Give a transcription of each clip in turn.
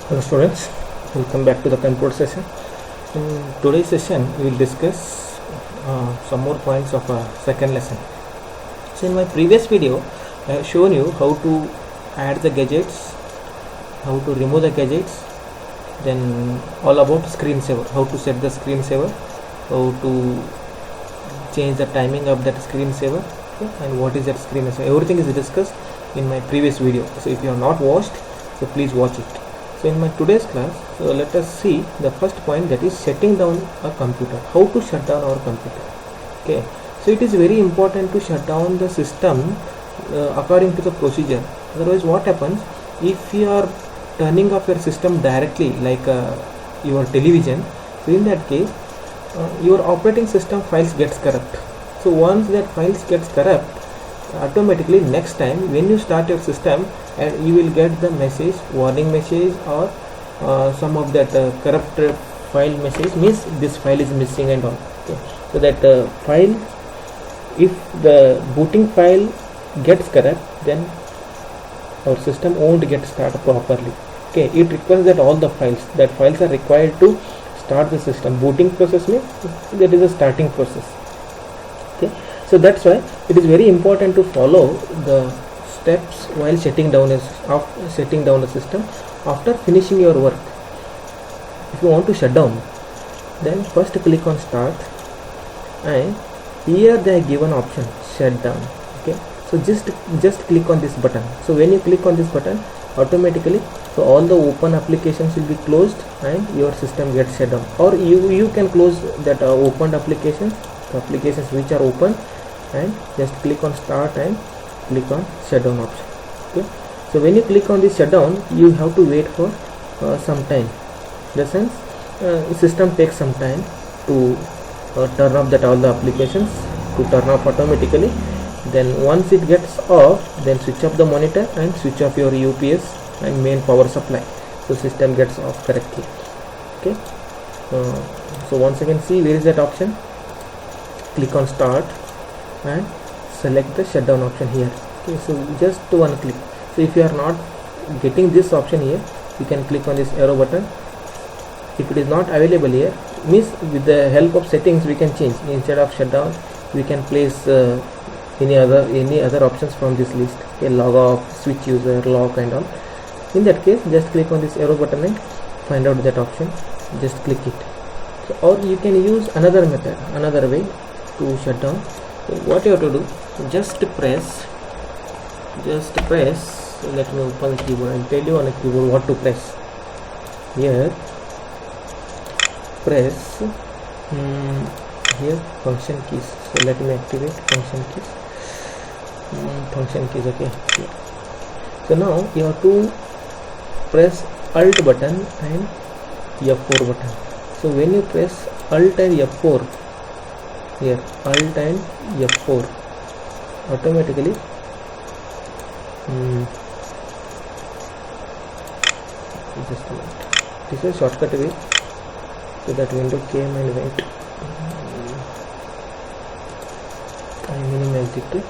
Hello students, welcome back to the computer session. In today's session we will discuss some more points of a second lesson. So in my previous video I have shown you how to add the gadgets, how to remove the gadgets, then all about screensaver, how to set the screensaver, how to change the timing of that screensaver, and what is that screensaver. Everything is discussed in my previous video. So if you have not watched, so please watch it. So in my today's class, so let us see the first point, that is shutting down a computer. How to shut down our computer. Okay, so it is very important to shut down the system according to the procedure. Otherwise what happens, if you are turning off your system directly, like your television, so in that case your operating system files gets corrupt. So once that files gets corrupt, automatically next time when you start your system, and you will get the message, warning message, or some of that corrupt file message, means this file is missing and all. Okay, so that file, if the booting file gets corrupt, then our system won't get started properly. Okay, it requires that all the files are required to start the system. Booting process means that is a starting process. Okay, so that's why it is very important to follow the steps while shutting down a system after finishing your work. If you want to shut down, then first click on start, and here they have given option shut down. Okay, so just click on this button. So when you click on this button, automatically so all the open applications will be closed and your system gets shut down. Or you can close that opened applications, the applications which are open, and just click on start and click on shutdown option. Okay, so when you click on this shutdown, you have to wait for some time. In the sense, system takes some time to turn off that all the applications to turn off automatically. Then once it gets off, then switch off the monitor and switch off your UPS and main power supply, so system gets off correctly. Okay, so once again, see where is that option. Click on start and select the shutdown option here. Okay, so just one click. So if you are not getting this option here, you can click on this arrow button. If it is not available here, means with the help of settings we can change. Instead of shutdown, we can place any other options from this list. Okay, log off, switch user, lock and all. In that case, just click on this arrow button and find out that option. Just click it. So, or you can use another method, another way to shut down. So what you have to do, just press, let me open the keyboard and tell you on a keyboard what to press. Here press here function keys. So let me activate function keys. Okay, so now you have to press alt button and F4 button. So when you press alt and F4 here, alt and F4, automatically just a minute. This is a shortcut way, so that window came and went. I minimized it too.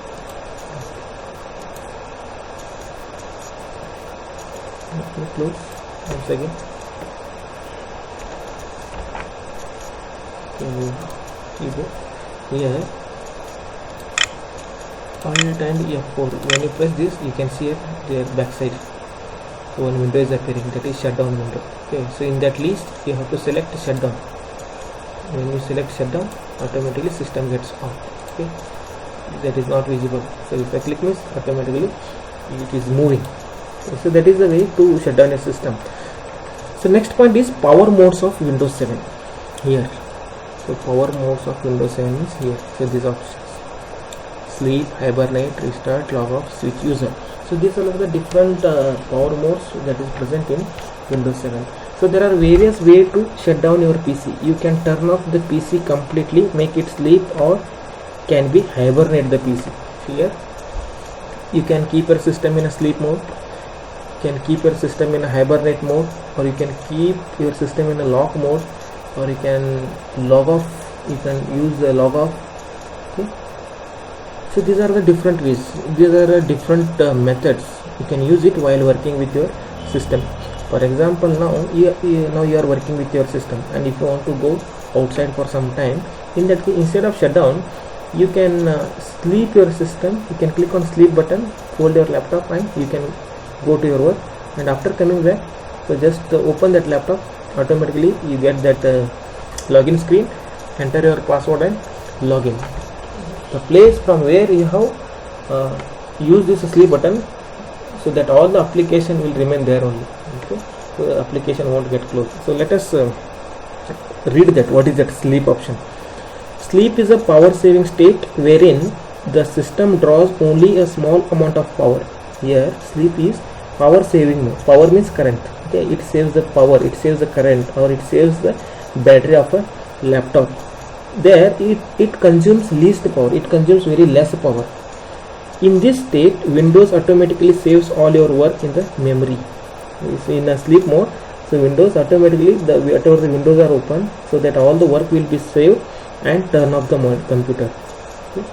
Let me close once again. You go here, alt and F4. When you press this, you can see it their backside. So one window is appearing, that is shutdown window. Okay, so in that list you have to select shutdown. When you select shutdown, automatically system gets off. Okay, that is not visible. So if I click this, automatically it is moving. So that is the way to shut down a system. So next point is power modes of Windows 7 here. So power modes of Windows 7 is here. So these options: sleep, hibernate, restart, log off, switch user. So these are the different power modes that is present in Windows 7. So there are various ways to shut down your PC. You can turn off the PC completely, make it sleep, or can be hibernate the PC. Here you can keep your system in a sleep mode, can keep your system in a hibernate mode, or you can keep your system in a lock mode, or you can log off. You can use the log off. Okay, so these are the different ways, these are different methods you can use it while working with your system. For example, now you are working with your system, and if you want to go outside for some time, in that case, instead of shutdown, you can sleep your system. You can click on sleep button, hold your laptop, and you can go to your work. And after coming back, so just open that laptop. Automatically you get that login screen. Enter your password and login. The place from where you have used this sleep button, so that all the application will remain there only. Okay, so the application won't get closed. So let us read that. What is that sleep option? Sleep is a power saving state wherein the system draws only a small amount of power. Here sleep is power saving mode. Power means current. Okay, it saves the power, it saves the current, or it saves the battery of a laptop. There it consumes least power, it consumes very less power. In this state, Windows automatically saves all your work in the memory. So in a sleep mode, so Windows automatically, whatever the windows are open, so that all the work will be saved, and turn off the computer. Okay.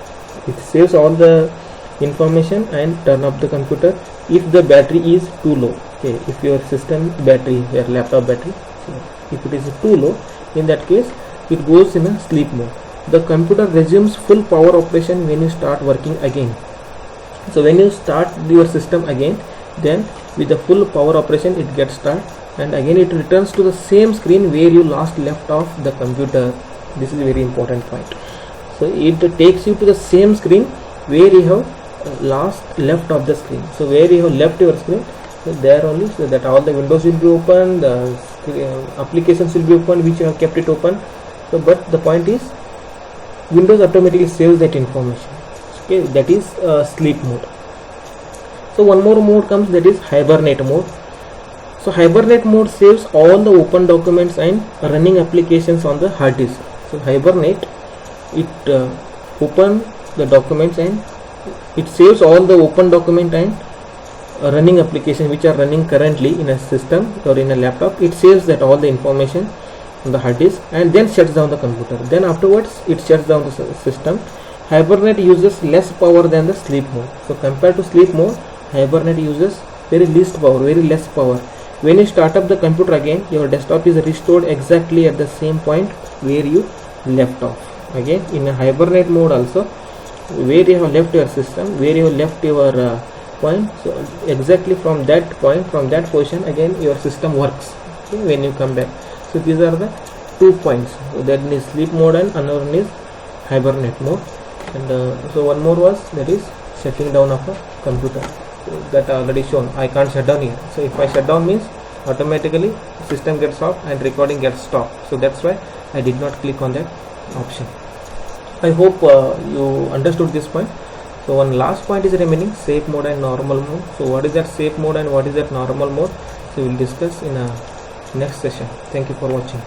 It saves all the information and turn off the computer if the battery is too low. Okay, if your system battery, your laptop battery, so if it is too low, in that case it goes in a sleep mode. The computer resumes full power operation when you start working again. So when you start your system again, then with the full power operation it gets started, and again it returns to the same screen where you last left off the computer. This is a very important point. So it takes you to the same screen where you have last left off the screen. So where you have left your screen, so there only, so that all the windows will be open, the applications will be open which you have kept it open. So but the point is, Windows automatically saves that information. Okay, that is sleep mode. So one more mode comes, that is hibernate mode. So hibernate mode saves all the open documents and running applications on the hard disk. So hibernate, it open the documents and it saves all the open document and running application which are running currently in a system or in a laptop. It saves that all the information on the hard disk and then shuts down the computer. Then afterwards it shuts down the system. Hibernate uses less power than the sleep mode. So compared to sleep mode, hibernate uses very least power, very less power. When you start up the computer again, your desktop is restored exactly at the same point where you left off. Again, in a hibernate mode also, where you have left your system, where you have left your point, so exactly from that point, from that position, again your system works. Okay, when you come back. So these are the 2 points. So that is sleep mode and another one is hibernate mode. And so one more was, that is shutting down of a computer. So that already shown. I can't shut down here. So if I shut down means automatically system gets off and recording gets stopped. So that's why I did not click on that option. I hope you understood this point. So one last point is remaining, safe mode and normal mode. So what is that safe mode and what is that normal mode? So we will discuss in a next session. Thank you for watching.